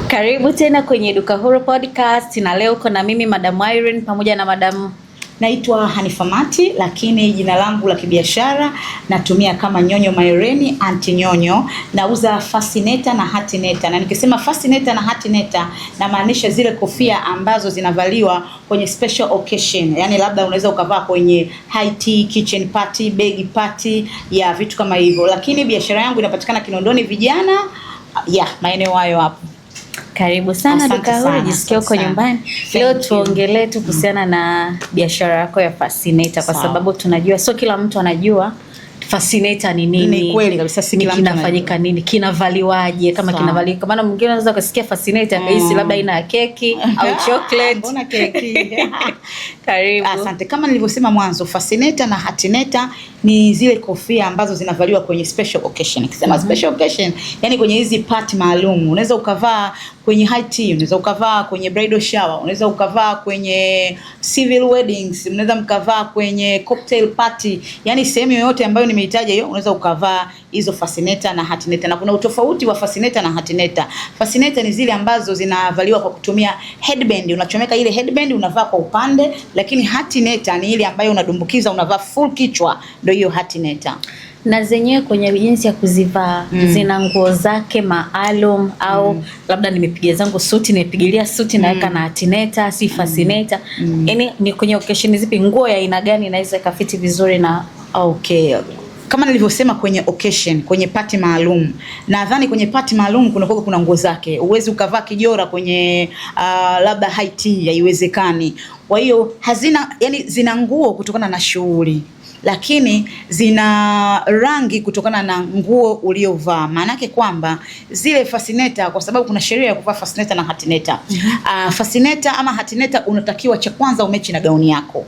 Karibu tena kwenye Duka Huru Podcast, na leo uko na mimi Madam Irene pamoja na Madam naitwa Hanifa Mati, lakini jina langu la kibiashara natumia kama Nyonyo Maireni Anti Nyonyo. Nauza fascinator na hatineta. Na nikisema fascinator na hatineta na maanisha zile kofia ambazo zinavaliwa kwenye special occasion. Yaani labda unaweza ukavaa kwenye high tea, kitchen party, big party, ya vitu kama hivyo. Lakini biashara yangu inapatikana Kinondoni vijana, maeneo hayo hapo. Karibu sana Duka Huru, jisikia uko nyumbani. Leo tuongelee tu kuhusiana na biashara yako ya fascinator, kwa sababu tunajua sio kila mtu anajua fascinator ni nini. Ni kweli kabisa, si kila mtu kinafanyika nini, kinavaliwaje, kama kinavalika. Maana mwingine anaweza kusikia fascinator kahisi labda ina ya keki au chocolate. Mbona keki? Karibu. Asante. Kama nilivyosema mwanzo, fascinator na hatineta ni zile kofia ambazo zinavaliwa kwenye special occasion. Nikisema special occasion, yani kwenye hizi party maalum. Unaweza ukavaa kwenye high tea, unaweza ukavaa kwenye bridal shower, unaweza ukavaa kwenye civil weddings, unaweza mkavaa kwenye cocktail party. Yani sehemu yoyote ambayo nimeitaja hiyo unaweza ukavaa hizo fascinator na hatineta. Na kuna utofauti wa fascinator na hatineta. Fascinator ni zile ambazo zinavaliwa kwa kutumia headband. Unachomeka ile headband unavaa kwa upande, lakini hatineta ni ile ambayo unadumbukiza unavaa full kichwa, ndio hiyo hatineta. Na zenyewe kwenye jinsi ya kuzivaa zina nguo zake maalum au labda nimepiga zangu suti, nimepigilia suti naweka na hatineta, si fascinator. Yaani ni kwenye occasion zipi, nguo ya aina gani inaweza ikafiti vizuri na kama nilivyosema kwenye occasion, kwenye party maalum. Nadhani kwenye party maalum kuna nguo zake. Uwezi ukavaa kijora kwenye labda high tea, haiwezekani. Kwa hiyo zina nguo kutokana na shughuli, lakini zina rangi kutokana na nguo uliovaa. Maana yake kwamba zile fascinator, kwa sababu kuna sheria ya kuvaa fascinator na hatineta. Fascinator ama hatineta unatakiwa cha kwanza umechi na gauni yako.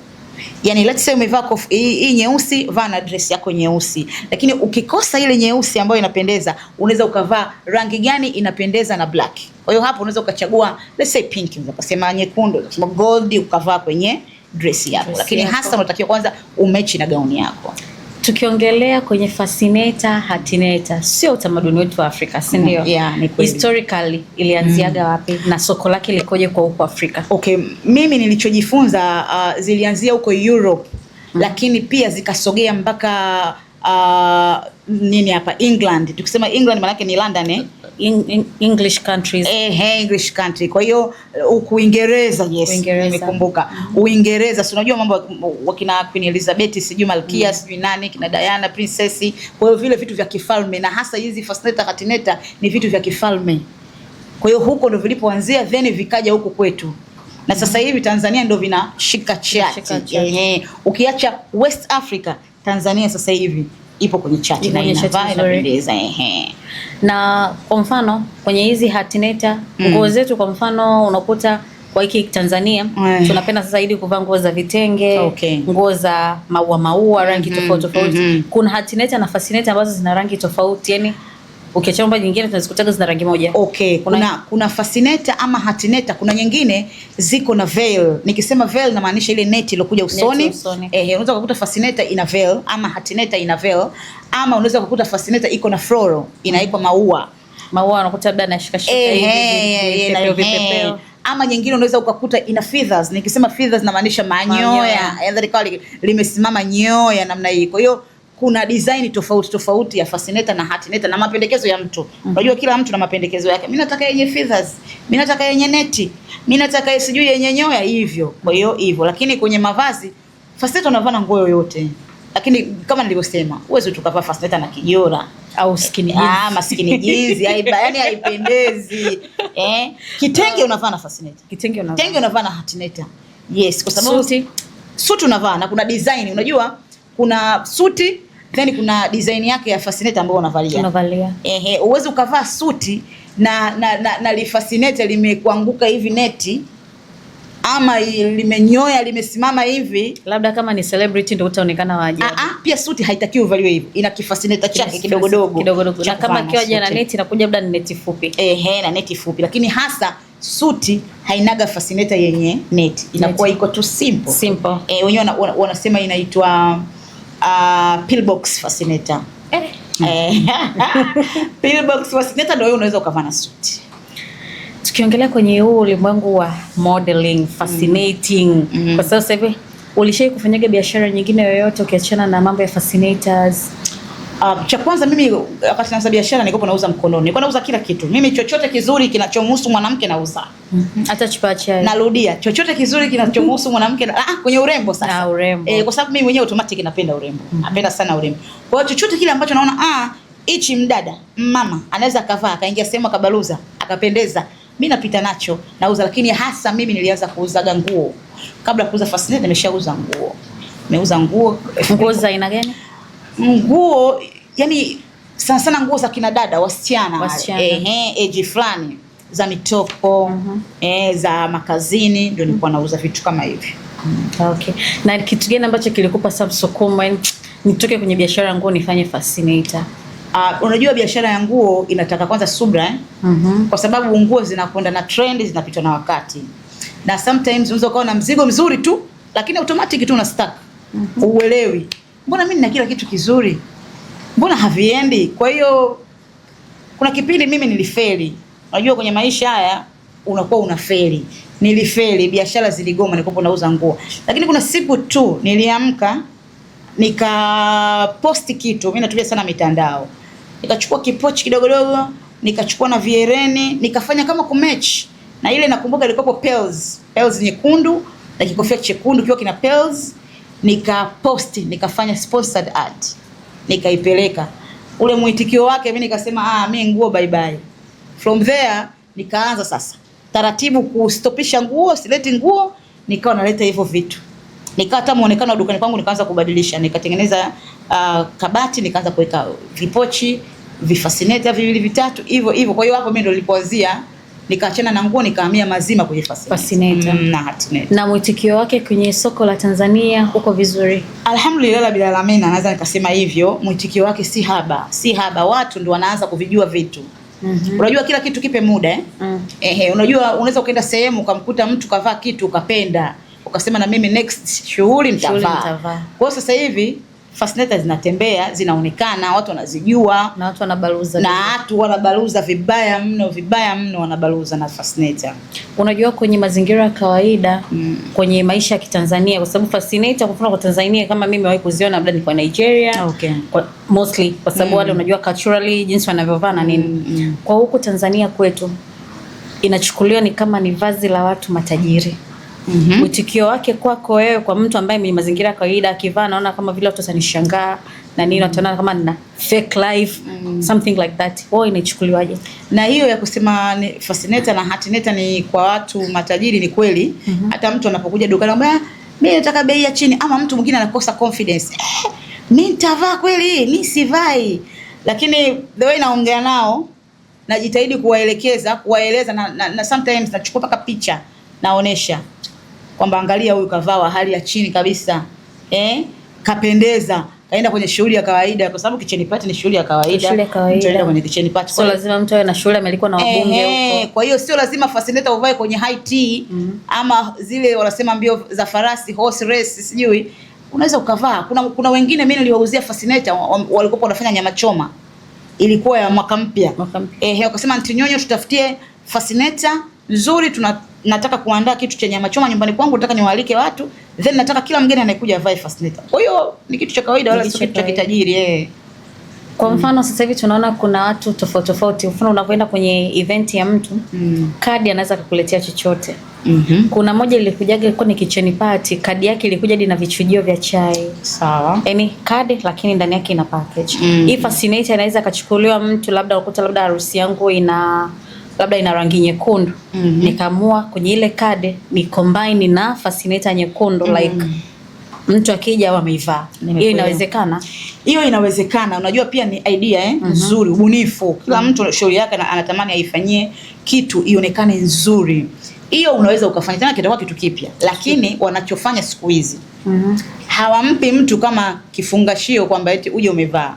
Yani let's say umevaa hii nyeusi, vaa na dress yako nyeusi. Lakini ukikosa ile nyeusi ambayo inapendeza, unaweza ukavaa rangi gani inapendeza na black. Kwa hiyo hapo unaweza ukachagua let's say pink, unaweza kusema nyekundu, unaweza kusema gold, ukavaa kwenye dress yako. Lakini hasa unatakiwa kwanza umechi na gauni yako. Tukiongelea kwenye fascinator, hatineta, sio utamaduni wetu wa Afrika, si ndio? Historically ilianziaga wapi na soko lake likoje kwa huko Afrika? Okay, mimi nilichojifunza zilianzia huko Europe, lakini pia zikasogea mpaka England. Tukisema England maana yake ni London, English countries. English country. Kwa hiyo Uingereza, nimekumbuka. Uingereza, si unajua mambo wakina Queen Elizabeth, sijui Malkia, sijui nani, kina Diana, princess. Kwa hiyo vile vitu vya kifalme, na hasa hizi fascinator, hatineta ni vitu vya kifalme. Kwa hiyo huko ndio vilipoanzia, then vikaja huko kwetu. Na sasa hivi Tanzania ndio vinashika chati. Ukiacha West Africa, Tanzania sasa hivi ipo kwenye chati na inapendeza. Na kwa mfano kwenye hizi hatineta, nguo zetu kwa mfano unakuta kwa hiki Tanzania tunapenda sasa hivi kuvaa nguo za vitenge, nguo za maua rangi tofauti. Kuna hatineta na fascinator ambazo zina rangi tofauti, yani ukiachomba nyingine tunazikutaga zina rangi moja. Kuna fascinator ama hatineta, kuna nyingine ziko na veil. Nikisema veil na maanisha ile neti iliyokuja usoni. Unaweza kukuta fascinator ina veil ama hatineta ina veil, ama unaweza kukuta fascinator iko na floral, inaikwa maua unakuta labda anashika hivi vipepeo. Ama nyingine unaweza ukakuta ina feathers. Nikisema feathers na maanisha manyoya, limesimama nyoya namna hii. Kwa hiyo kuna design tofauti ya fascinator na hatineta na mapendekezo ya mtu. Unajua kila mtu na mapendekezo yake. Mimi nataka yenye feathers, mimi nataka yenye neti, mimi nataka sijui yenye nyoya hivyo. Kwa hiyo hivyo. Lakini kwenye mavazi fascinator unavaa na nguo yoyote. Lakini kama nilivyosema, uwezo tukavaa fascinator na kijora au skinny jeans. Skinny jeans, yani haipendezi. Kitenge unavaa na fascinator. Kitenge unavaa na hatineta. Yes, kwa sababu suti unavaa na kuna design. Unajua kuna suti, then kuna design yake ya fascinator ambayo unavalia. Uweze ukavaa suti na li fascinator limekuanguka hivi neti, ama limenyoya limesimama hivi, labda kama ni celebrity ndio utaonekana waje. Pia suti haitakiwi uvaliwe hivi, ina kifascinator chake kidogo. Na kama kiwaje na neti inakuja labda ni neti fupi. Na neti fupi, lakini hasa suti hainaga fascinator yenye neti, inakuwa iko tu simple. Wenyewe wanasema inaitwa pillbox fascinator. Pillbox fascinator ndio unaweza ukavaa na suti. Tukiongelea kwenye huu ulimwengu wa modeling, fascinating, kwa sasa hivi ulishai kufanyaga biashara nyingine yoyote ukiachana na mambo ya fascinators? Cha kwanza mimi wakati naanza biashara nilikuwa nauza mkononi. Nilikuwa nauza kila kitu. Mimi chochote kizuri kinachomhusu mwanamke nauza. Hata chupa chai. Narudia, chochote kizuri kinachomhusu mwanamke kwenye urembo sasa. Urembo. Kwa sababu mimi mwenyewe automatic napenda urembo. Napenda sana urembo. Kwa hiyo chochote kile ambacho naona hichi mdada, mama anaweza akavaa, akaingia sehemu akabaluza, akapendeza, mimi napita nacho, nauza. Lakini hasa mimi nilianza kuuza nguo. Kabla kuuza fascinator nimeshauza nguo. Nimeuza nguo. Nguo za aina gani? Nguo yani sana nguo za kina dada wasichana. Age fulani za mitoko, za makazini, ndio nilikuwa nauza vitu kama hivi. Okay. Na kitu gani ambacho kilikupa subsukuma nitoke kwenye biashara ya nguo nifanye fascinator? Unajua biashara ya nguo inataka kwanza subra kwa sababu nguo zinakwenda na trend, zinapita na wakati. Na sometimes unaweza kuwa na mzigo mzuri tu lakini automatic tu una stuck. Uelewi. Mbona mimi nina kila kitu kizuri? Mbona haviendi? Kwa hiyo kuna kipindi mimi nilifeli. Unajua kwenye maisha haya unakuwa unafeli. Nilifeli, biashara ziligoma, nilikuwa nauza nguo. Lakini kuna siku tu niliamka nikaposti kitu. Mimi natumia sana mitandao. Nikachukua kipochi kidogo dogo, nikachukua na viereni, nikafanya kama kumatch. Na ile nakumbuka ilikuwa pearls nyekundu na kikofia chekundu kiwa kina pearls. Nikaposti, nikafanya sponsored ad. Nikaipeleka. Ule mwitikio wake mimi nikasema mimi nguo bye bye. From there nikaanza sasa taratibu kustopisha nguo, sileti nguo, nikawa naleta hivyo vitu. Nikawa hata muonekano wa dukani kwangu nikaanza kubadilisha, nikatengeneza kabati, nikaanza kuweka vipochi, vifascinator viwili vitatu hivyo. Kwa hiyo hapo mimi ndo nilipoanzia, nikaachana na nguo nikahamia mazima kwenye fascinator. Na hatnet. Na mwitikio wake kwenye soko la Tanzania uko vizuri? Alhamdulillah bila lamina, naweza nikasema hivyo. Mwitikio wake si haba, watu ndio wanaanza kuvijua vitu. Unajua kila kitu kipe muda unajua unaweza ukaenda sehemu ukamkuta mtu kavaa kitu ukapenda, ukasema na mimi next shughuli nitavaa. Kwa hiyo sasa hivi fascinator zinatembea, zinaonekana, watu wanazijua na watu wanabaluza vibaya mno wanabaluza na fascinator. Unajua kwenye mazingira ya kawaida kwenye maisha ya Kitanzania, kwa sababu fascinator kwa mfano kwa Tanzania kama mimi wahi kuziona labda ni kwa Nigeria, mostly kwa sababu wale unajua culturally jinsi wanavyovaa na nini. Kwa huko Tanzania kwetu inachukuliwa ni kama ni vazi la watu matajiri. Mwitikio wake kwako wewe, kwa mtu ambaye ni mazingira ya kawaida akivaa naona kama vile watu watanishangaa na nini, wataona kama nina fake life, something like that. Wao inachukuliwaje? Na hiyo ya kusema ni fascinator na hatinator ni kwa watu matajiri ni kweli. Hata mtu anapokuja dukani anambia mimi nataka bei ya chini, ama mtu mwingine anakosa confidence. Mimi nitavaa kweli, mimi sivai. Lakini the way naongea nao, najitahidi kuwaeleza na sometimes nachukua paka picha naonesha kwamba angalia huyu kavaa wa hali ya chini kabisa, kapendeza, kaenda kwenye shughuli ya kawaida, kwa sababu kitchen party ni shughuli ya kawaida. Mtu kwenye kitchen party, so lazima mtu awe na shughuli amelikwa na wabunge huko. Kwa hiyo sio lazima fascinator uvae kwenye high tea ama zile wanasema mbio za farasi, horse race sijui, unaweza ukavaa. Kuna wengine mimi niliwauzia fascinator walikuwa wanafanya nyama choma, ilikuwa ya mwaka mpya. Wakasema Antinyonyo tutafutie fascinator nzuri, nataka kuandaa kitu cha nyama choma nyumbani kwangu, nataka niwaalike watu, then nataka kila mgeni anayekuja avae fascinator. Kwa hiyo ni kitu cha kawaida, wala sio kitu cha kitajiri. Kwa mfano sasa hivi tunaona kuna watu tofauti. Mfano unavyoenda kwenye event ya mtu, kadi anaweza kukuletea chochote. Kuna moja ilikujaga ilikuwa ni kitchen party, kadi yake ilikuja hadi na vichujio vya chai. Sawa. Yaani kadi lakini ndani yake ina package. Hii fascinator inaweza kachukuliwa mtu labda ukuta labda harusi yangu ina rangi nyekundu, nikaamua kwenye ile kadi ni combine na fascinator nyekundu, like mtu akija au ameivaa. Hiyo inawezekana? Hiyo inawezekana. Unajua pia ni idea nzuri, ubunifu. Kila mtu shughuli yake anatamani aifanyie kitu ionekane nzuri. Hiyo unaweza ukafanya tena kitakuwa kitu kipya. Lakini wanachofanya siku hizi hawampi mtu kama kifungashio kwamba eti uje umevaa.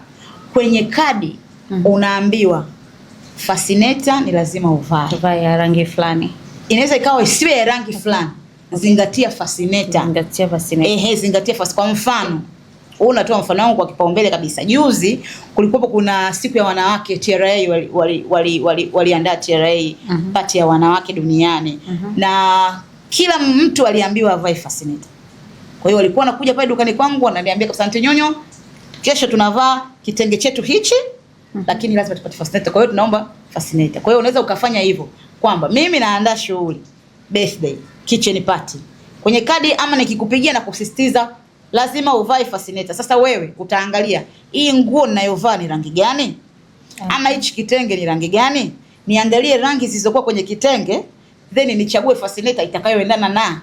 Kwenye kadi unaambiwa fascinator ni lazima uvae ya rangi fulani. Inaweza ikawa isiwe ya rangi fulani. Zingatia fascinator. Zingatia fascinator. Zingatia fascinator. Kwa mfano, Unatoa mfano wangu kwa kipaumbele kabisa. Juzi kulikuwa kuna siku ya wanawake, TRA waliandaa TRA party ya wanawake duniani. Na kila mtu aliambiwa avae fascinator. Kwa hiyo walikuwa wanakuja pale dukani kwangu wananiambia kabisa, Aunty Nyonyo, kesho tunavaa kitenge chetu hichi, lakini lazima tupate fascinator. Kwa hiyo tunaomba fascinator. Kwa hiyo unaweza ukafanya hivyo kwamba mimi naandaa shughuli, birthday, kitchen party. Kwenye kadi ama nikikupigia na kusisitiza lazima uvae fascinator. Sasa wewe utaangalia hii nguo ninayovaa ni rangi gani? Ama hichi kitenge ni rangi gani? Niangalie rangi zilizokuwa kwenye kitenge, then nichague fascinator itakayoendana na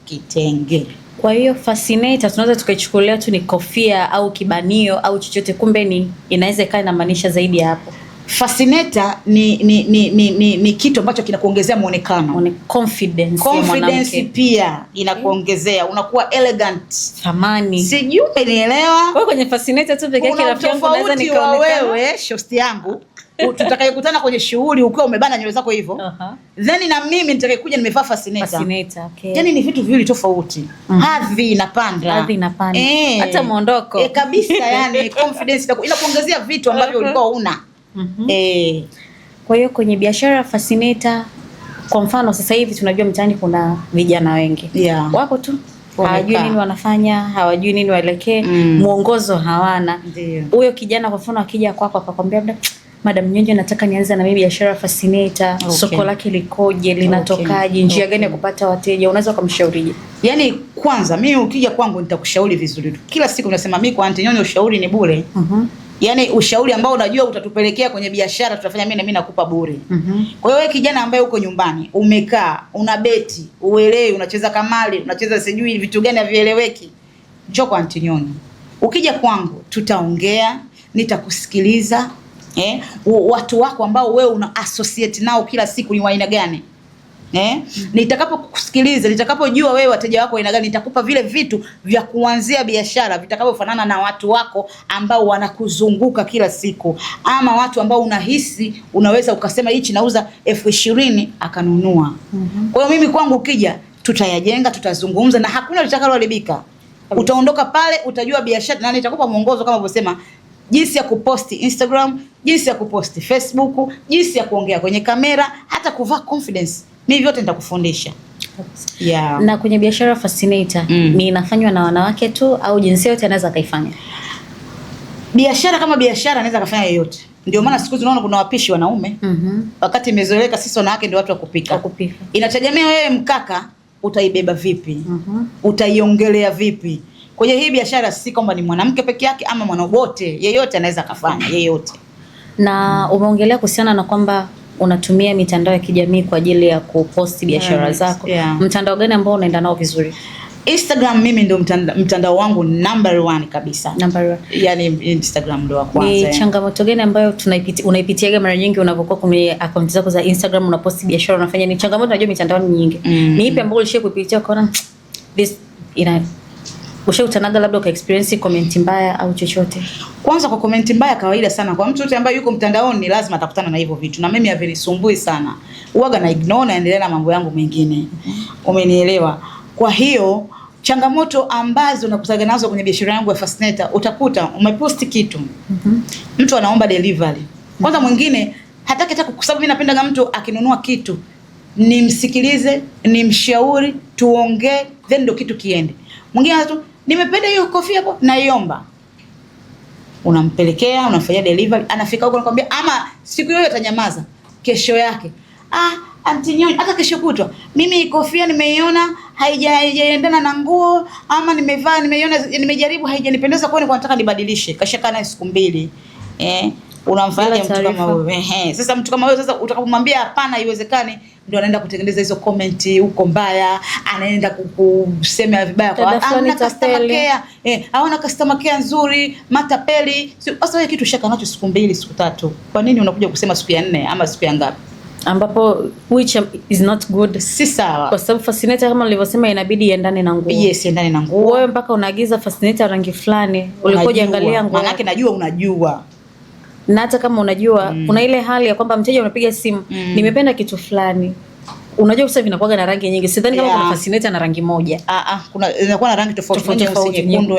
kitenge. Kwa hiyo fascinator tunaweza tukaichukulia tu ni kofia au kibanio au chochote, kumbe ni inaweza ikawa inamaanisha zaidi ya hapo. Fascinator ni kitu ambacho kinakuongezea muonekano, confidence pia inakuongezea, unakuwa elegant, thamani. Sijui unielewa? Kwa kwenye fascinator tu pekee yake rafiki yangu naweza nikaonekana wewe shosti yangu tutakayekutana kwenye shughuli ukiwa umebana nywele zako hivyo, then na mimi nitakayekuja nimevaa fascinator. Okay. Yaani ni vitu viwili tofauti. Hadhi inapanda. Hata muondoko. Kabisa, yani confidence inakuongezea vitu ambavyo ulikuwa huna. Kwa hiyo kwenye biashara fascinator, kwa mfano sasa hivi tunajua mtaani kuna vijana wengi. Wako tu hawajui nini wanafanya, hawajui nini waelekee, mwongozo hawana. Huyo kijana kwa mfano akija kwako akakwambia Madam Nyonyo, nataka nianze na mimi biashara fascinator, soko lake likoje, linatokaje, njia gani ya kupata wateja, unaweza kumshaurije? Yaani kwanza mimi ukija kwangu nitakushauri vizuri tu. Kila siku nasema mimi kwa Aunty Nyonyo ushauri ni bure. Yaani ushauri ambao unajua utatupelekea kwenye biashara tutafanya mimi na mimi nakupa bure. Kwa hiyo wewe kijana ambaye uko nyumbani, umekaa, una beti, uelewi, unacheza kamari, unacheza sijui vitu gani havieleweki, njoo kwa Aunty Nyonyo. Ukija kwangu tutaongea, nitakusikiliza. Watu wako ambao wewe una associate nao kila siku ni wa aina gani? Nitakapokusikiliza, nitakapojua wewe wateja wako aina gani, nitakupa vile vitu vya kuanzia biashara vitakavyofanana na watu wako ambao wanakuzunguka kila siku, ama watu ambao unahisi unaweza ukasema hichi nauza 20,000 akanunua. Kwa hiyo mimi kwangu ukija tutayajenga, tutazungumza na hakuna litakaloharibika. Utaondoka pale utajua biashara, na nitakupa mwongozo kama ulivyosema, jinsi ya kuposti Instagram, jinsi ya kuposti Facebook, jinsi ya kuongea kwenye kamera, hata kuvaa confidence. Mimi vyote nitakufundisha. Na kwenye biashara fascinator ni inafanywa na wanawake tu au jinsia yote anaweza kaifanya? Biashara kama biashara anaweza kufanya yeyote. Ndio maana siku tunaona kuna wapishi wanaume. Wakati imezoeleka sisi wanawake ndio watu wa kupika. Inategemea wewe mkaka utaibeba vipi? Utaiongelea vipi? Kwa hiyo hii biashara si kwamba ni mwanamke peke yake ama mwanabote, yeyote anaweza kufanya, yeyote. Na umeongelea kuhusiana na kwamba unatumia mitandao ya kijamii kwa ajili ya kuposti biashara zako. Mtandao gani ambao unaenda nao vizuri? Instagram mimi ndio mtandao wangu number 1 kabisa. Yaani Instagram ndio wa kwanza. Ni changamoto gani ambayo unaipitia mara nyingi unapokuwa kwenye account zako za Instagram unaposti biashara unafanya? Ni changamoto, najua mitandao ni nyingi. Ni ipi ambayo ulishia kuipitia ukaona this ushautanaga labda uka experience comment mbaya au chochote? Kwanza kwa comment mbaya kawaida sana kwa mtu yote ambaye yuko mtandaoni, lazima atakutana na hivyo vitu, na mimi havinisumbui sana. Uwaga na ignore, naendelea na mambo yangu mengine. Umenielewa? Kwa hiyo changamoto ambazo nakutana nazo kwenye biashara yangu ya fascinator, utakuta umeposti kitu, mtu anaomba delivery. Kwanza mwingine hataki hata, kwa sababu mimi napenda mtu akinunua kitu nimsikilize, nimshauri, tuongee, then ndio kitu kiende. Mwingine tu nimependa hiyo kofia hapo naiomba. Unampelekea, unafanya delivery, anafika huko anakuambia, ama siku hiyo atanyamaza. Kesho yake, Aunty Nyonyo, hata kesho kutwa, mimi kofia nimeiona haijaendana na nguo, ama nimevaa nimeiona nimejaribu haijanipendeza, kwa hiyo nataka nibadilishe. Kashaka na siku 2. Unamfanya mtu kama wewe. Sasa mtu kama wewe sasa utakapomwambia hapana haiwezekani, ndio anaenda kutengeneza hizo comment huko mbaya, anaenda kusema vibaya kwa customer care. Haona customer care nzuri, matapeli. Sasa wewe kitu shaka nacho siku 2 siku 3. Kwa nini unakuja kusema siku ya 4 ama siku ya ngapi? Ambapo which is not good. Si sawa. Kwa sababu fascinator kama nilivyosema inabidi iendane na nguo. Yes, iendane na nguo. Wewe mpaka unaagiza fascinator rangi fulani, ulikoje angalia nguo. Maana yake najua unajua. Na hata kama unajua kuna ile hali ya kwamba mteja unapiga simu, nimependa kitu fulani. unajua sasa vinakuwa na rangi nyingi. Sidhani kama kuna fascinator na rangi moja. Kuna inakuwa na rangi tofauti, nyekundu.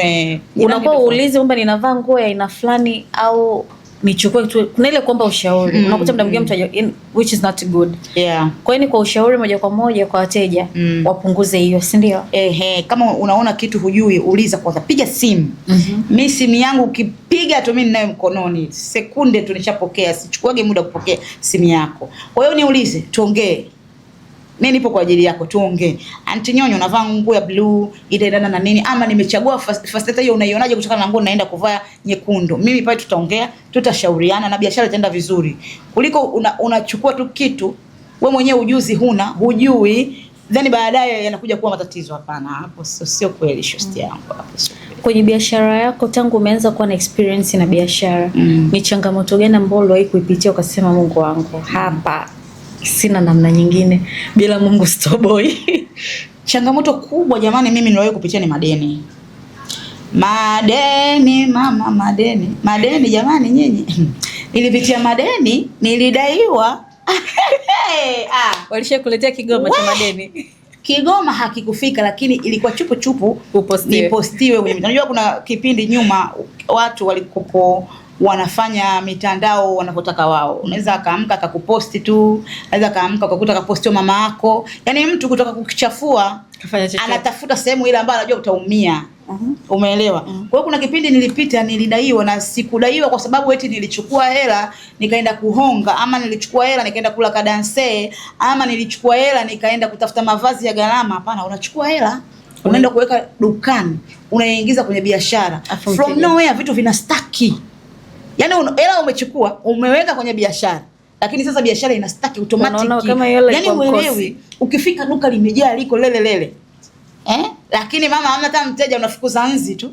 Unakuwa uulize kwamba ninavaa nguo ya aina fulani au nichukue tu. Kuna ile kuomba ushauri. Unakuta muda mwingine mtu which is not good. Kwa hiyo ni kwa ushauri moja kwa moja kwa wateja wapunguze hiyo, si ndio? Kama unaona kitu hujui, uliza kwanza, piga simu. Mimi simu yangu ukipiga tu mimi ninayo mkononi, sekunde tu nishapokea, sichukuage muda kupokea simu yako. Kwa hiyo niulize, tuongee. Mimi nipo kwa ajili yako, tuongee. Anti Nyonyo, unavaa nguo ya blue, itaendana na nini? Ama nimechagua fascinator hiyo, unaionaje kutokana na nguo naenda kuvaa nyekundu? Mimi pale tutaongea, tutashauriana na biashara itaenda vizuri. Kuliko unachukua tu kitu wewe mwenyewe ujuzi hujui, then baadaye yanakuja kuwa matatizo. Hapana, hapo sio kweli shosti yangu, hapo sio kweli. Kwenye biashara yako tangu umeanza kuwa na experience na biashara, ni changamoto gani ambayo uliwahi kuipitia ukasema Mungu wangu, hapa sina namna nyingine, bila Mungu stoboi? Changamoto kubwa jamani, mimi niliwahi kupitia ni madeni. Madeni mama, madeni jamani, nyinyi. Nilipitia madeni, nilidaiwa. Walishakuletea Kigoma cha madeni? Kigoma hakikufika, lakini ilikuwa chupu nipostiwe kwenye. Unajua kuna kipindi nyuma watu walikopo wanafanya mitandao wanapotaka wao. Unaweza akaamka akakuposti tu, unaweza akaamka ukakuta akapostiwa mama yako. Yaani mtu kutoka kukichafua anatafuta sehemu ile ambayo anajua utaumia. Umeelewa? Kwa hiyo kuna kipindi nilipita, nilidaiwa, na sikudaiwa kwa sababu eti nilichukua hela nikaenda kuhonga, ama nilichukua hela nikaenda kula kadanse, ama nilichukua hela nikaenda kutafuta mavazi ya gharama. Hapana, unachukua hela unaenda kuweka dukani, unaingiza kwenye biashara. From nowhere vitu vinastaki. Yaani hela umechukua, umeweka kwenye biashara, lakini sasa biashara inastaki automatic. Yaani uelewi, ukifika duka limejaa liko lele. Lakini mama hamna hata mteja, unafukuza nzi tu.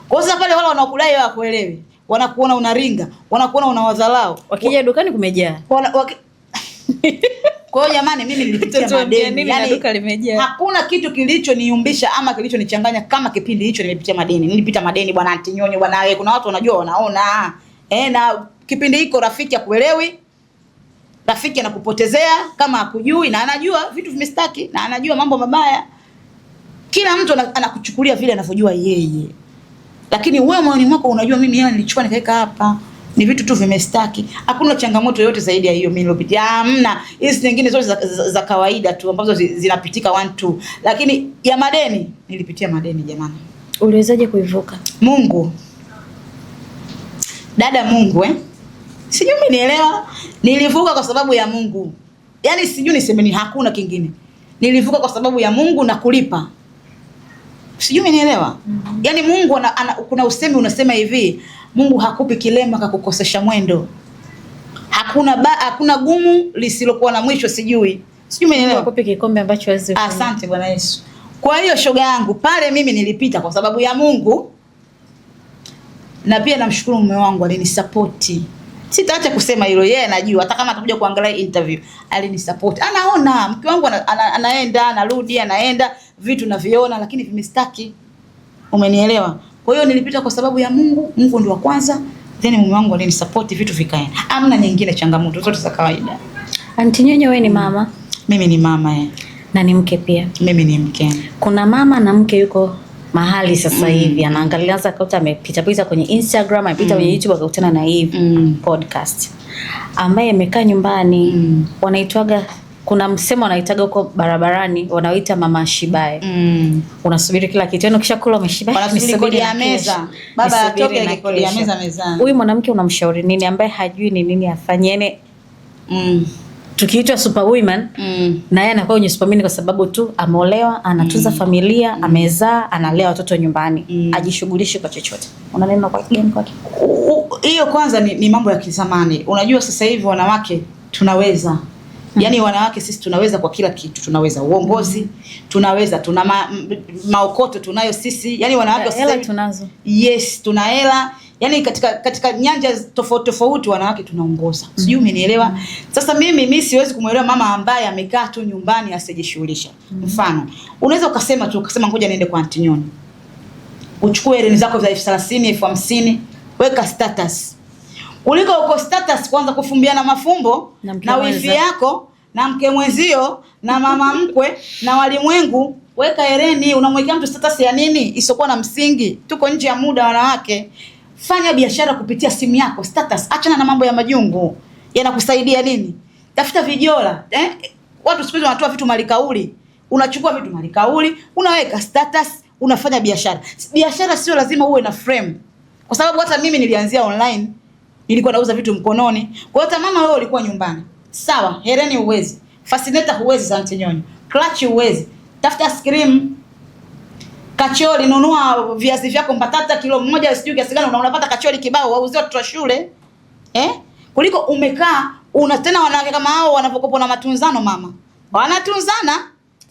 Kwa sababu pale wale wanaokudai hawakuelewi. Wanakuona unaringa, wanakuona unawadharau. Wakija dukani kumejaa. Kwa hiyo jamani, mimi nilipitia madeni. Yaani duka limejaa. Hakuna kitu kilichoniumbisha ama kilichonichanganya kama kipindi hicho nimepitia madeni. Nilipita madeni bwana Anti Nyonyo bwana, wewe kuna watu wanajua wanaona. Na kipindi hiko rafiki akuelewi. Rafiki anakupotezea kama hakujui, na anajua vitu vimestaki, na anajua mambo mabaya. Kila mtu anakuchukulia vile anavyojua yeye. Lakini wewe moyoni mwako unajua mimi hela nilichukua nikaweka hapa. Ni vitu tu vimestaki. Hakuna changamoto yoyote zaidi ya hiyo mimi nilopitia. Hamna. Hizi nyingine zote za kawaida tu ambazo zinapitika 1-2. Lakini ya madeni, nilipitia madeni jamani. Uliwezaje kuivuka? Mungu. Dada Mungu sijui mimi nielewa. Nilivuka kwa sababu ya Mungu. Yaani sijui nisemeni, hakuna kingine. Nilivuka kwa sababu ya Mungu na kulipa. Sijui mimi nielewa. Yaani Mungu kuna usemi unasema hivi, Mungu hakupi kilema kakukosesha mwendo. Hakuna gumu lisilokuwa na mwisho. Sijui mimi nielewa. Hakupi kikombe ambacho hawezi kunywa. Asante Bwana Yesu. Kwa hiyo shoga yangu, pale mimi nilipita kwa sababu ya Mungu. Na pia namshukuru mume wangu, alinisupport. Sitaacha kusema hilo, yeye anajua, hata kama atakuja kuangalia interview, alinisupport. Anaona mke wangu anaenda, anarudi, anaenda, vitu naviona lakini vimestaki. Umenielewa? Kwa hiyo nilipita kwa sababu ya Mungu. Mungu ndio wa kwanza, then mume wangu alinisupport, vitu vikaenda. Hamna nyingine, changamoto zote za kawaida. Anti Nyonyo, wewe ni mama? Mimi ni mama na ni mke pia. Mimi ni mke. Kuna mama na mke yuko mahali sasa hivi anaangalia akakuta amepita kwenye Instagram, amepita kwenye YouTube akakutana na hii podcast ambaye amekaa nyumbani. Wanaitwaga, kuna msemo wanaitaga huko barabarani, wanaoita mama shibae. Unasubiri kila kitu, yani kisha kula umeshiba, wanasubiri kodi ya meza, baba atoke na kodi ya meza mezani. Huyu mwanamke unamshauri nini ambaye hajui ni nini afanye? Yani tukiitwa superwoman, na yeye anakuwa kwenye superwoman kwa sababu tu ameolewa, anatunza familia, amezaa, analea watoto nyumbani, ajishughulishi kwa chochote. Una neno kwa gani kwake? Hiyo kwanza ni mambo ya kizamani. Unajua sasa hivi wanawake tunaweza. Yaani wanawake sisi tunaweza kwa kila kitu. Tunaweza uongozi, tunaweza, tuna maokoto tunayo sisi. Yaani wanawake sasa hivi tunazo. Yes, tuna hela. Yaani katika nyanja tofauti wanawake tunaongoza. Sijui umenielewa? Sasa mimi siwezi kumuelewa mama ambaye amekaa tu nyumbani asijishughulisha. Mfano, unaweza ukasema ngoja niende kwa Anti Nyonyo. Uchukue hela zako za 30,000, 50,000, weka status. Uliko uko status kwanza kufumbiana mafumbo na wifi yako na mke mwenzio na mama mkwe na walimwengu. Weka hereni, unamwekea mtu status ya nini isokuwa na msingi? Tuko nje ya muda wanawake. Fanya biashara kupitia simu yako, status. Achana na mambo ya majungu. Yanakusaidia nini? Tafuta vijola. Watu siku hizi wanatoa vitu malikauli. Unachukua vitu malikauli, unaweka status, unafanya biashara. Biashara sio lazima uwe na frame. Kwa sababu hata mimi nilianzia online. Nilikuwa nauza vitu mkononi. Kwa hiyo hata mama wewe ulikuwa nyumbani. Sawa, hereni uwezi. Fascinator huwezi za Antinyonyo. Clutch huwezi. Tafuta scream. Kachori, nunua viazi vyako mbatata kilo moja sijui kiasi gani unapata kachori kibao wauzia watoto wa shule. Kuliko umekaa tena wanawake kama hao wanapokopa na matunzano mama. Wanatunzana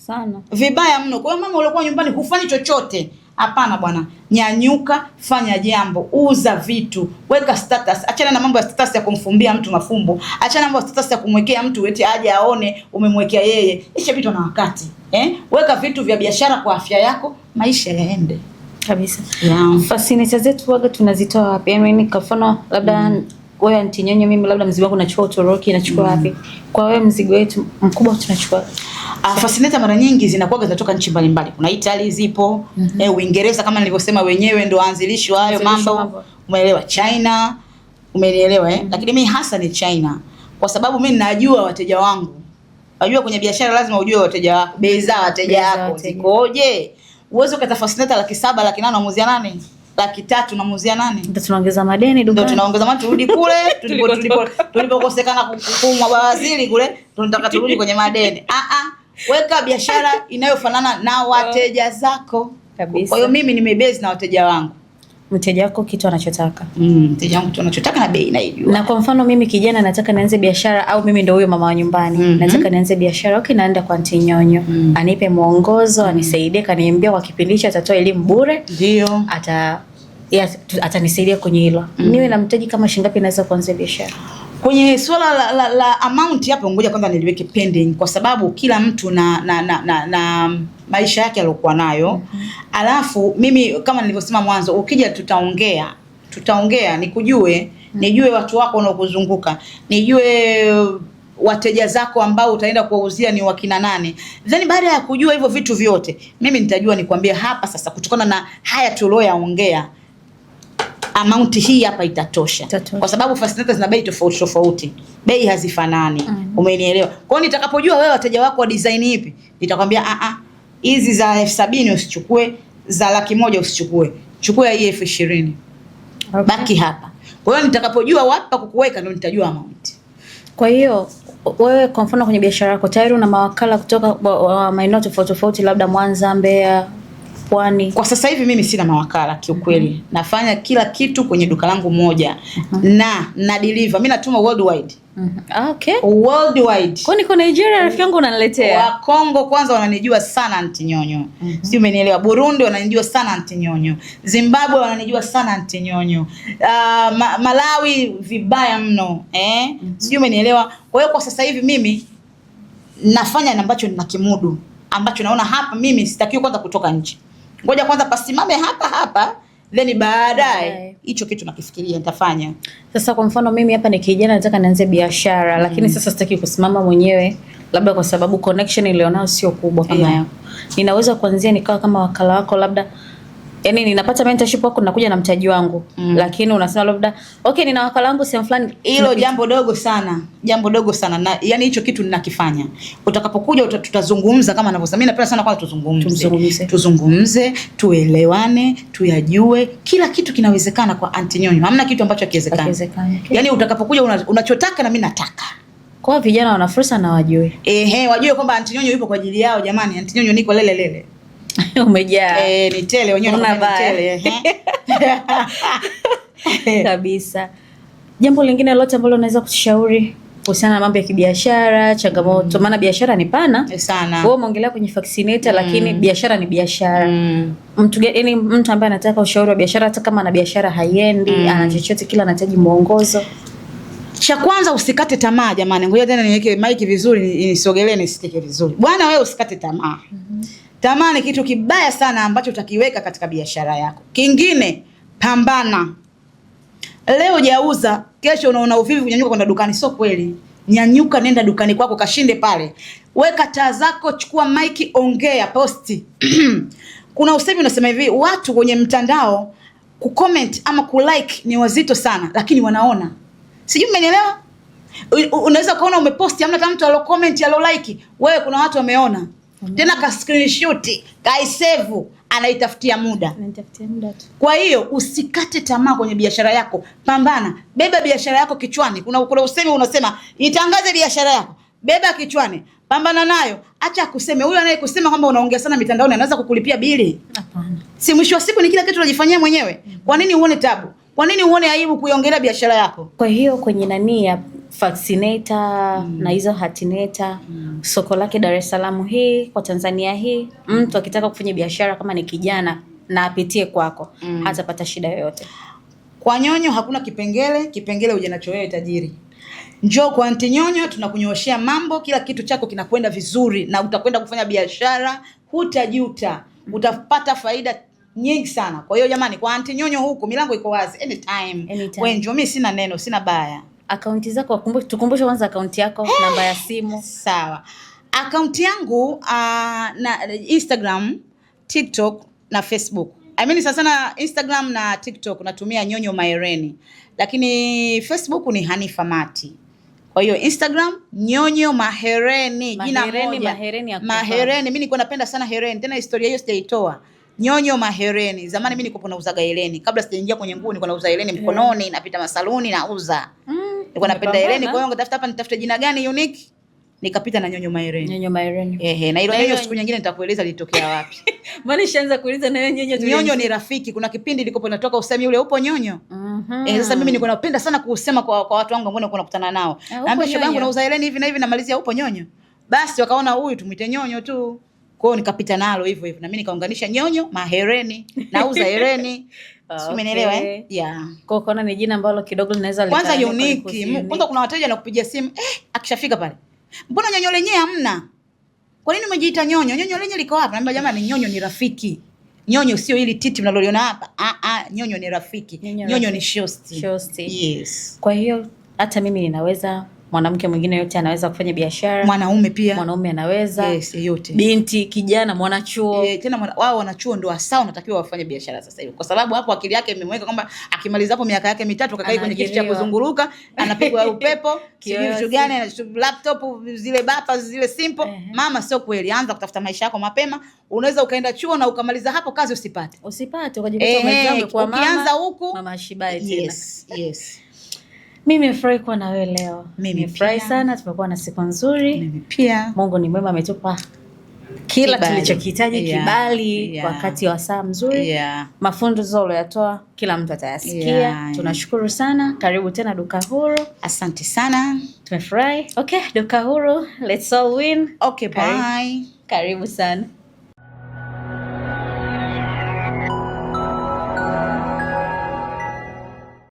sana. Vibaya mno. Kwa hiyo mama ulikuwa nyumbani hufanyi chochote. Hapana bwana. Nyanyuka, fanya jambo, uza vitu, weka status. Achana na mambo ya status ya kumfumbia mtu mafumbo. Achana na mambo ya status ya kumwekea mtu eti aje aone umemwekea yeye. Isha vitu na wakati. Weka vitu vya biashara kwa afya yako, maisha yaende. Kabisa. Yeah. Fascinator zetu waga tunazitoa wapi? Yaani kwa mfano labda wewe Antinyonyo, mimi labda mzigo wangu nachukua Uturuki, nachukua wapi? Kwa wewe mzigo wetu mkubwa tunachukua. Fascinator mara nyingi zinakuwa zinatoka nchi mbalimbali. Kuna Italy zipo, Uingereza kama nilivyosema wenyewe ndio waanzilishi wa hayo mambo. Umeelewa? China, umeelewa Lakini mimi hasa ni China. Kwa sababu mimi najua wateja wangu. Unajua kwenye biashara lazima ujue wateja wako, bei za wateja wako zikoje. Uwezo ukata Fascinator 700,000, 800,000 unamuuzia nani? 300,000 unamuuzia nani? Ndio tunaongeza madeni dukani. Ndio tunaongeza madeni, turudi kule tulipokosekana kukumwa bawaziri kule, tunataka turudi kwenye madeni. Weka biashara inayofanana na wateja zako. Kabisa. Kwa hiyo mimi nimebase na wateja wangu. Mteja wako kitu anachotaka. Mteja wangu kitu anachotaka na bei naijua. Na kwa mfano mimi kijana nataka nianze biashara au mimi ndio huyo mama wa nyumbani. Nataka nianze biashara. Okay, naenda kwa Antinyonyo. Anipe mwongozo, anisaidie, kaniambia kwa kipindi hicho atatoa elimu bure. Ndio. Atanisaidia kwenye hilo. Niwe na mtaji kama shilingi ngapi naweza kuanza biashara? Kwenye swala la amount hapo ngoja kwanza niliweke pending kwa sababu kila mtu na maisha yake aliyokuwa nayo. Alafu mimi kama nilivyosema mwanzo, ukija tutaongea nikujue, nijue watu wako wanaokuzunguka, nijue wateja zako ambao utaenda kuwauzia ni wakina nani. Then baada ya kujua hivyo vitu vyote, mimi nitajua nikwambie hapa sasa kutokana na haya tulioyaongea amount hii hapa itatosha. Kwa sababu Fascinator zina bei tofauti. Bei hazifanani. Umenielewa? Kwa hiyo nitakapojua wewe wateja wako wa design ipi, nitakwambia hizi za 70,000 usichukue, za 100,000 usichukue. Chukua hii 20,000. Okay. Baki hapa. Kwa hiyo nitakapojua wapi pa kukuweka ndio nitajua amount. Kwa hiyo wewe kwa mfano kwenye biashara yako tayari una mawakala kutoka maeneo tofauti labda Mwanza, Mbeya, Pwani? Kwa sasa hivi mimi sina mawakala kiukweli. Nafanya kila kitu kwenye duka langu moja. Na deliver. Mimi natuma worldwide. Okay. Worldwide. Kwa niko Nigeria rafiki yangu unaniletea. Wa Kongo kwanza wananijua sana Antinyonyo. Si umenielewa? Burundi wananijua sana Antinyonyo. Zimbabwe wananijua sana Antinyonyo. Malawi vibaya mno, Si umenielewa? Kwa hiyo kwa sasa hivi mimi nafanya ambacho ninakimudu, ambacho naona hapa mimi sitakiwi kwanza kutoka nje. Ngoja kwanza pasimame hapa, then baadaye hicho kitu nakifikiria nitafanya. Sasa kwa mfano mimi hapa ni kijana nataka nianze biashara, lakini sasa sitaki kusimama mwenyewe labda kwa sababu connection ilionao sio kubwa kama yako. Ninaweza kuanzia nikawa kama wakala wako labda. Yaani ninapata mentorship wako nakuja na mtaji wangu. Lakini unasema labda okay nina wakala wangu sehemu fulani. Hilo jambo dogo sana. Na yani hicho kitu ninakifanya. Utakapokuja tutazungumza kama ninavyosema. Mimi napenda sana kwanza tuzungumze, tuelewane, tuyajue. Kila kitu kinawezekana kwa Antinyonyo. Hamna kitu ambacho hakiwezekani. Okay. Yaani utakapokuja unachotaka na mimi nataka. Kwa vijana wana fursa na wajue. Wajue kwamba Antinyonyo yupo kwa ajili yao jamani. Antinyonyo niko lele. Umejaa. Ni tele wenyewe ni tele. Kabisa. Jambo lingine lolote ambalo unaweza kutushauri kuhusiana na mambo ya kibiashara, changamoto? Maana biashara ni pana sana. Wewe umeongelea kwenye Fascinator lakini biashara ni biashara. Mtu ambaye anataka ushauri wa biashara hata kama ana biashara haiendi, ana chochote kila anahitaji mwongozo. Cha kwanza usikate tamaa jamani. Ngoja tena niweke mic vizuri nisogelee nisikike vizuri. Bwana wewe usikate tamaa. Tamaa ni kitu kibaya sana ambacho utakiweka katika biashara yako. Kingine, pambana. Leo hujauza, kesho unaona uvivu kunyanyuka kwenda dukani, sio kweli. Nyanyuka, nenda dukani kwako, kashinde pale. Weka taa zako, chukua mic, ongea, posti. Kuna usemi unasema hivi, watu kwenye mtandao kucomment ama kulike ni wazito sana, lakini wanaona. Sijui mmenielewa? Unaweza kuona umeposti hamna hata mtu alo comment alo like, wewe kuna watu wameona. Tena ka screenshot, ka save, anaitafutia muda. Tu. Kwa hiyo usikate tamaa kwenye biashara yako. Pambana, beba biashara yako kichwani. Kuna usemi unasema, "Itangaze biashara yako." Beba kichwani. Pambana nayo. Acha kuseme. Huyo anayekusema kwamba unaongea sana mitandaoni anaweza kukulipia bili. Hapana. Si mwisho wa siku ni kila kitu unajifanyia mwenyewe. Kwa nini uone tabu? Kwa nini uone aibu kuiongelea biashara yako? Kwa hiyo kwenye nani ya vaccinator na hizo hatineta, soko lake Dar es Salaam hii, kwa Tanzania hii, mtu akitaka kufanya biashara kama ni kijana na apitie kwako, hatapata shida yoyote. Kwa Nyonyo hakuna kipengele uje nacho wewe tajiri. Njoo kwa Aunty Nyonyo, tunakunyooshea mambo, kila kitu chako kinakwenda vizuri na utakwenda kufanya biashara, hutajuta. Utapata faida nyingi sana. Kwa hiyo jamani, kwa Aunty Nyonyo huku milango iko wazi anytime. Wewe njoo, mimi sina neno, sina baya. Akaunti zako tukumbushe kwanza akaunti yako, namba ya simu. Sawa. Akaunti yangu na Instagram, TikTok na Facebook. I mean sana Instagram na TikTok natumia Nyonyo Mahereni. Lakini Facebook ni Hanifa Mati. Kwa hiyo Instagram Nyonyo Mahereni, jina moja. Mahereni. Mimi nilikuwa napenda sana hereni. Tena historia hiyo sijaitoa. Nyonyo Mahereni. Zamani mimi nilikuwa nauza hereni. Kabla sijaingia kwenye nguo nilikuwa nauza hereni mkononi, napita masaluni nauza. Nilikuwa napenda hereni, kwa hiyo ngatafuta hapa nitafute jina gani unique. Nikapita na Nyonyo Mahereni. Nyonyo Mahereni. Na hilo Nyonyo siku nyingine nitakueleza litokea wapi. Maana nishaanza kuuliza na Nyonyo tu. Nyonyo ni rafiki. Kuna kipindi nilikopo natoka usemi ule upo Nyonyo. Sasa mimi nilikuwa napenda sana kusema kwa watu wangu ambao nilikuwa nakutana nao. Naambia shoga yangu nauza hereni hivi na hivi, namalizia upo Nyonyo. Basi wakaona huyu tumuite Nyonyo tu. Kwa hiyo nikapita nalo hivyo hivyo. Na mimi nikaunganisha Nyonyo Mahereni. Nauza hereni. Umeelewa Yeah. Kwa kuona ni jina ambalo kidogo linaweza kwanza unique. Kwanza kuna wateja wanakupigia simu, akishafika pale, "Mbona Nyonyo lenyewe hamna? Kwa nini umejiita Nyonyo? Nyonyo lenyewe liko hapa." Naambia jamani, Nyonyo ni rafiki. Nyonyo sio hili titi mnaloliona hapa. Nyonyo ni rafiki. Nyonyo ni shosti. Yes. Kwa hiyo hata mimi ninaweza, mwanamke mwingine yote anaweza kufanya biashara. Mwanaume pia. Mwanaume anaweza. Yes, yote. Binti, kijana, mwanachuo. Tena wao wanachuo ndio hasa wanatakiwa wafanye biashara sasa hivi. Kwa sababu hapo akili yake imemweka kwamba akimaliza hapo miaka yake 3 kakai kwenye kiti cha kuzunguruka, anapigwa upepo, sijui vitu gani, laptop zile bapa zile simple. Mama, sio kweli. Anza kutafuta maisha yako mapema. Unaweza ukaenda chuo na ukamaliza hapo kazi usipate. Ukajikuta umezama kwa mama. Ukianza huku mama ashibaye tena. Yes. Mimi nimefurahi kuwa na wewe leo. Nimefurahi sana, tumekuwa na siku nzuri. Mimi pia. Mungu ni mwema, ametupa kila tulichokihitaji, kibali, wakati wa saa mzuri. Mafunzo uliyatoa kila mtu atayasikia. Tunashukuru sana. Karibu tena Duka Huru. Asante sana. Tumefurahi. Okay, Duka Huru, let's all win. Okay, bye. Karibu sana.